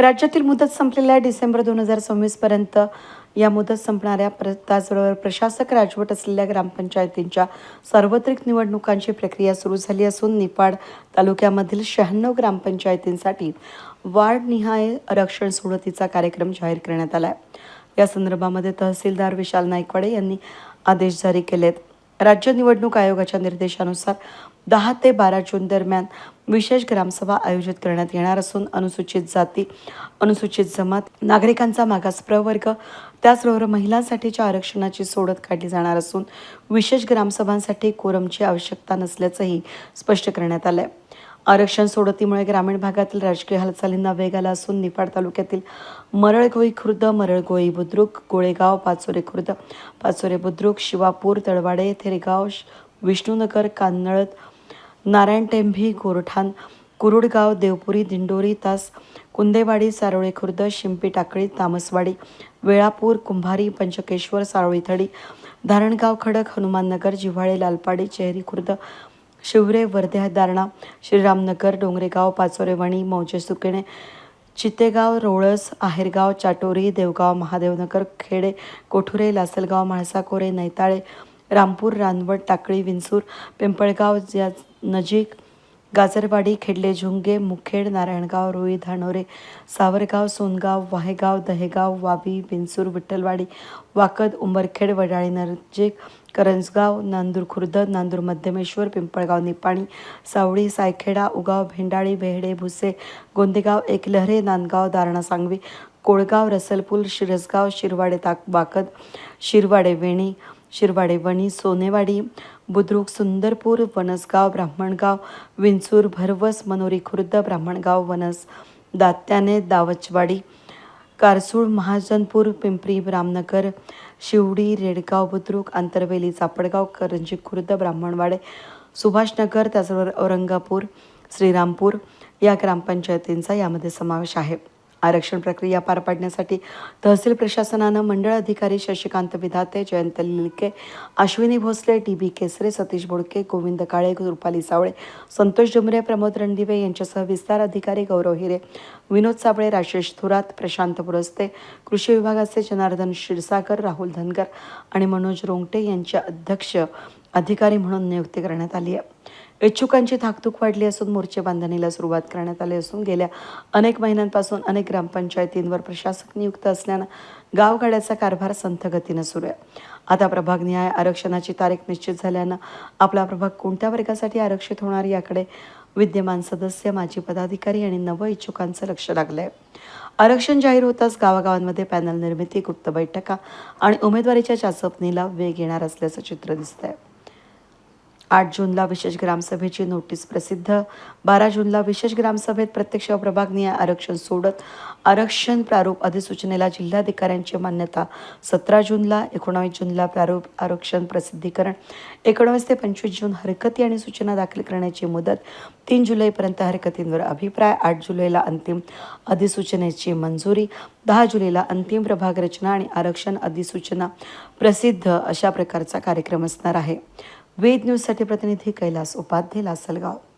राज्यातील मुदत संपलेल्या डिसेंबर 2026 पर्यंत या मुदत संपणाऱ्या त्याचबरोबर प्रशासक राजवट असलेल्या ग्रामपंचायतींच्या सार्वत्रिक निवडणुकांची प्रक्रिया सुरू झाली असून निफाड तालुक्यामधील 96 ग्रामपंचायतींसाठी वार्डनिहाय आरक्षण सोडतीचा कार्यक्रम जाहीर करण्यात आला आहे. या संदर्भामध्ये तहसीलदार विशाल नाईकवाडे यांनी आदेश जारी केलेत. राज्य निवडणूक आयोगाच्या निर्देशानुसार 10 ते 12 जून दरम्यान विशेष ग्रामसभा आयोजित करण्यात येणार असून अनुसूचित जाती, अनुसूचित जमात, नागरिकांचा मागास प्रवर्ग, त्याचबरोबर महिलांसाठीच्या आरक्षणाची सोडत काढली जाणार असून विशेष ग्रामसभांसाठी कोरमची आवश्यकता नसल्याचंही स्पष्ट करण्यात आलं आहे. आरक्षण सोडतीमुळे ग्रामीण भागातील राजकीय हालचालींना वेग आला असून निफाड तालुक्यातील मरळगोई खुर्द, मरळगोई बुद्रुक, गोळेगाव, पाचोरे खुर्द, पाचोरे बुद्रुक, शिवापूर, तळवाडे, थेरगाव, विष्णुनगर, कान्नळत, नारायण टेंभी, गोरठाण, कुरुडगाव, देवपुरी, दिंडोरी, तास, कुंदेवाडी, सारोळे खुर्द, शिंपी टाकळी, तामसवाडी, वेळापूर, कुंभारी, पंचकेश्वर, सारोळी थडी, धारणगाव खडक, हनुमाननगर, जिव्हाळे, लालपाडी, चेहरी खुर्द, शिवरे, वर्धे, दारणा, श्रीरामनगर, डोंगरेगाव, पाचोरे वणी, मौजे सुकेणे, चितेगाव, रोळस, आहेरगाव, चाटोरी, देवगाव, महादेवनगर, खेडे, कोठुरे, लासलगाव, म्हाळसाकोरे, नैताळे, रामपूर, रानवड, टाकळी, विंचूर, पिंपळगाव या नजीक, गाजरवाडी, खेडले, झुंगे, मुखेड, नारायणगाव, रुई, धानोरे, सावरगाव, सोनगाव, वाहेगाव, दहेगाव, वावी, विंचूर, विठ्ठलवाडी, वाकद, उंबरखेड, वडाळी नजीक, करंजगाव, नांदूर खुर्द, नांदूर मध्यमेश्वर, पिंपळगाव, निपाणी, सावळी, सायखेडा, उगाव, भेंडाळी, बेहडे, भुसे, गोंदेगाव, एकलहरे, नांदगाव, दारणा, सांगवी, कोळगाव, रसलपूल, शिरसगाव, शिरवाडे, वाकद, शिरवाडे वेणी, शिरवाडे वणी, सोनेवाडी, बुद्रुक, सुंदरपूर, वनसगाव, ब्राह्मणगाव, विंचूर, भरवस, मनोरी खुर्द, ब्राह्मणगाव, वनस, दात्याने, दावचवाडी, कारसूळ, महाजनपूर, पिंपरी, रामनगर, शिवडी, रेडगाव, बुद्रुक, आंतरवेली, चापडगाव, करंजी खुर्द, ब्राह्मणवाडे, सुभाषनगर, त्याचबरोबर औरंगापूर, श्रीरामपूर या ग्रामपंचायतींचा यामध्ये समावेश आहे. आरक्षण प्रक्रिया पार पाडण्यासाठी तहसील प्रशासनानं मंडळ अधिकारी शशिकांत विधाते, जयंत लिलके, अश्विनी भोसले, डी.बी. केसरे, सतीश बोडके, गोविंद काळे, रुपाली सावळे, संतोष डुमरे, प्रमोद रणदिवे यांच्यासह विस्तार अधिकारी गौरव हिरे, विनोद साबळे, राजेश थोरात, प्रशांत पुरस्ते, कृषी विभागाचे जनार्दन क्षीरसागर, राहुल धनगर आणि मनोज रोंगटे यांच्या अध्यक्ष अधिकारी म्हणून नियुक्ती करण्यात आली आहे. इच्छुकांची धाकधूक वाढली असून मोर्चे बांधणीला सुरुवात करण्यात आली असून गेल्या अनेक महिन्यांपासून अनेक ग्रामपंचायतींवर प्रशासक नियुक्त असल्यानं गावगाड्याचा कारभार संथ गतीनं सुरू आहे. आता प्रभागनिहाय आरक्षणाची तारीख निश्चित झाल्यानं आपला प्रभाग कोणत्या वर्गासाठी आरक्षित होणार याकडे विद्यमान सदस्य, माजी पदाधिकारी आणि नव इच्छुकांचं लक्ष लागलं आहे. आरक्षण जाहीर होताच गावागावांमध्ये पॅनल निर्मिती, गुप्त बैठका आणि उमेदवारीच्या चाचपणीला वेग येणार असल्याचं चित्र दिसतंय. 8 जूनला विशेष ग्रामसभेची नोटीस प्रसिद्ध. 12 जूनला विशेष ग्रामसभेत प्रत्यक्ष प्रभागनिहाय आरक्षण सोडत आरक्षण प्रारूप अधिसूचनेला जिल्हाधिकाऱ्यांची मान्यता. 17 जूनला, 19 जूनला प्रारूप आरक्षण प्रसिद्धीकरण. 19 ते 25 जून हरकती आणि सूचना दाखल करण्याची मुदत. 3 जुलैपर्यंत हरकतींवर अभिप्राय. 8 जुलैला अंतिम अधिसूचनेची मंजुरी. 10 जुलैला अंतिम प्रभाग रचना आणि आरक्षण अधिसूचना प्रसिद्ध अशा प्रकारचा कार्यक्रम असणार आहे. वेद न्यूजसाठी प्रतिनिधी कैलास उपाध्ये, लासलगाव.